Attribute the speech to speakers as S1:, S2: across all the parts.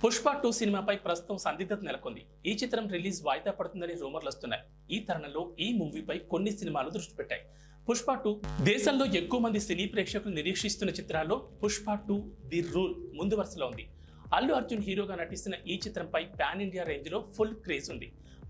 S1: పుష్ప 2 సినిమాపై ప్రస్తుతం సందిగ్ధత నెలకొంది. ఈ చిత్రం రిలీజ్ వాయిదా పడుతుందని రూమర్లు వస్తున్నాయి. ఈ తరుణంలో ఈ మూవీపై కొన్ని సినిమాలు దృష్టి పెట్టాయి. పుష్ప 2 దేశంలో ఎక్కువ మంది సినీ ప్రేక్షకులు నిరీక్షిస్తున్న చిత్రాల్లో పుష్ప 2 ది రూల్ ముందు వరుసలో ఉంది. అల్లు అర్జున్ హీరోగా నటిస్తున్న ఈ చిత్రంపై పాన్ ఇండియా రేంజ్ లో ఫుల్ క్రేజ్ ఉంది.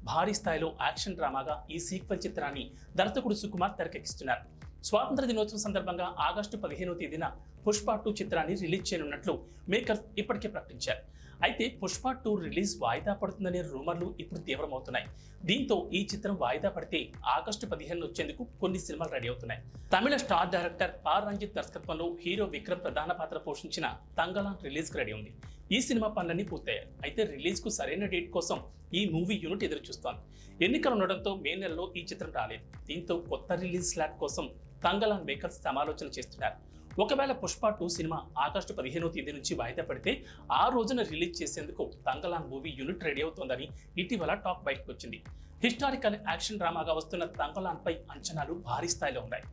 S1: భారీ స్థాయిలో యాక్షన్ డ్రామాగా ఈ సీక్వెల్ చిత్రాన్ని దర్శకుడు సుకుమార్ తెరకెక్కిస్తున్నారు. స్వాతంత్ర దినోత్సవం సందర్భంగా ఆగస్టు 15వ తేదీన పుష్ప 2 చిత్రాన్ని రిలీజ్ చేయనున్నట్లు మేకర్స్ ఇప్పటికే ప్రకటించారు. అయితే పుష్ప 2 రిలీజ్ వాయిదా పడుతుందనే రూమర్లు ఇప్పుడు తీవ్రమవుతున్నాయి. దీంతో ఈ చిత్రం వాయిదా పడితే ఆగస్టు 15 వచ్చేందుకు కొన్ని సినిమాలు రెడీ అవుతున్నాయి. తమిళ స్టార్ డైరెక్టర్ ఆర్ రంజిత్ దర్శకత్వంలో హీరో విక్రమ్ ప్రధాన పాత్ర పోషించిన తంగలాన్ రిలీజ్ కు రెడీ ఉంది. ఈ సినిమా పనులన్నీ పూర్తయ్యాయి. అయితే రిలీజ్ కు సరైన డేట్ కోసం ఈ మూవీ యూనిట్ ఎదురు చూస్తోంది. ఎన్నికలు ఉండడంతో మే నెలలో ఈ చిత్రం రాలేదు. దీంతో కొత్త రిలీజ్ స్లాట్ కోసం తంగలాన్ మేకర్స్ సమాలోచన చేస్తున్నారు. ఒకవేళ పుష్ప 2 సినిమా ఆగస్టు 15వ తేదీ నుంచి వాయిదా పడితే ఆ రోజున రిలీజ్ చేసేందుకు తంగలాన్ మూవీ యూనిట్ రెడీ అవుతోందని ఇటీవల టాక్ బయటకు వచ్చింది. హిస్టారికల్ యాక్షన్ డ్రామాగా వస్తున్న తంగలాన్ పై అంచనాలు భారీ స్థాయిలో ఉన్నాయి.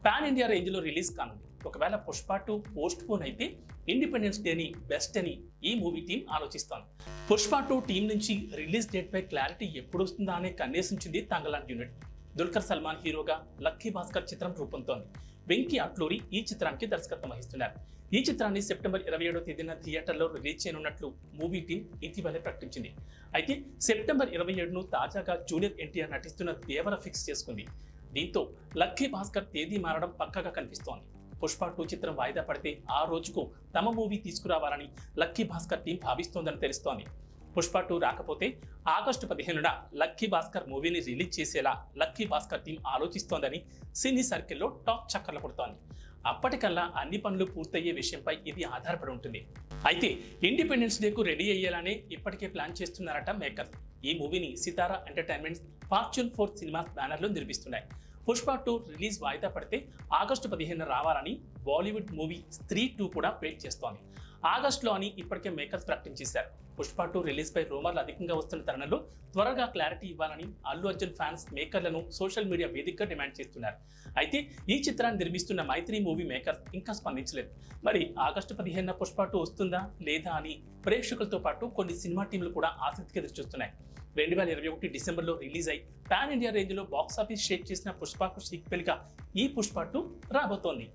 S1: పాన్ ఇండియా రేంజ్ లో రిలీజ్ కానుంది. ఒకవేళ పుష్ప 2 పోస్ట్ పోన్ అయితే ఇండిపెండెన్స్ డేని బెస్ట్ అని ఈ మూవీ టీం ఆలోచిస్తోంది. పుష్ప 2 టీం నుంచి రిలీజ్ డేట్ పై క్లారిటీ ఎప్పుడు వస్తుందా అనే కన్నేసించింది తంగలాన్ యూనిట్. దుల్కర్ సల్మాన్ హీరోగా లక్కీ భాస్కర్ చిత్రం రూపొందుతోంది. వెంకీ అట్లూరి ఈ చిత్రానికి దర్శకత్వం వహిస్తున్నారు. ఈ చిత్రాన్ని సెప్టెంబర్ 27వ తేదీన థియేటర్లో రిలీజ్ చేయనున్నట్లు మూవీ టీం ఇటీవలే ప్రకటించింది. అయితే సెప్టెంబర్ 27ను తాజాగా జూనియర్ ఎన్టీఆర్ నటిస్తున్న దేవర ఫిక్స్ చేసుకుంది. దీంతో లక్కీ భాస్కర్ తేదీ మారడం పక్కగా కనిపిస్తోంది. పుష్ప 2 చిత్రం వాయిదా పడితే ఆ రోజుకు తమ మూవీ తీసుకురావాలని లక్కీ భాస్కర్ టీం భావిస్తోందని తెలుస్తోంది. పుష్ప 2 రాకపోతే ఆగస్టు 15న లక్కీ భాస్కర్ మూవీని రిలీజ్ చేసేలా లక్కీ భాస్కర్ టీం ఆలోచిస్తోందని సినీ సర్కిల్లో టాక్ చక్కర్లు కొడుతోంది. అప్పటికల్లా అన్ని పనులు పూర్తయ్యే విషయంపై ఇది ఆధారపడి ఉంటుంది. అయితే ఇండిపెండెన్స్ డేకు రెడీ అయ్యేలానే ఇప్పటికే ప్లాన్ చేస్తున్నారట మేకర్స్. ఈ మూవీని సితారా ఎంటర్టైన్మెంట్స్ ఫార్చ్యూన్ 4 సినిమాస్ బ్యానర్లో నిర్మిస్తున్నాయి. పుష్ప 2 రిలీజ్ వాయిదా పడితే ఆగస్టు 15న రావాలని బాలీవుడ్ మూవీ స్త్రీ 2 కూడా వెయిట్ చేస్తోంది. ఆగస్టులో అని ఇప్పటికే మేకర్స్ ప్రకటించేశారు. పుష్ప 2 రిలీజ్ పై రూమర్లు అధికంగా వస్తున్న తరుణంలో త్వరగా క్లారిటీ ఇవ్వాలని అల్లు అర్జున్ ఫ్యాన్స్ మేకర్లను సోషల్ మీడియా వేదికగా డిమాండ్ చేస్తున్నారు. అయితే ఈ చిత్రాన్ని నిర్మిస్తున్న మైత్రి మూవీ మేకర్స్ ఇంకా స్పందించలేదు. మరి ఆగస్టు 15న పుష్ప 2 వస్తుందా లేదా అని ప్రేక్షకులతో పాటు కొన్ని సినిమా టీంలు కూడా ఆసక్తిగా ఎదురుచూస్తున్నాయి. 2021 డిసెంబర్లో రిలీజ్ అయి పాన్ ఇండియా రేంజ్ లో బాక్సాఫీస్ షేక్ చేసిన పుష్పకు సీక్వెల్ గా ఈ పుష్ప 2 రాబోతోంది.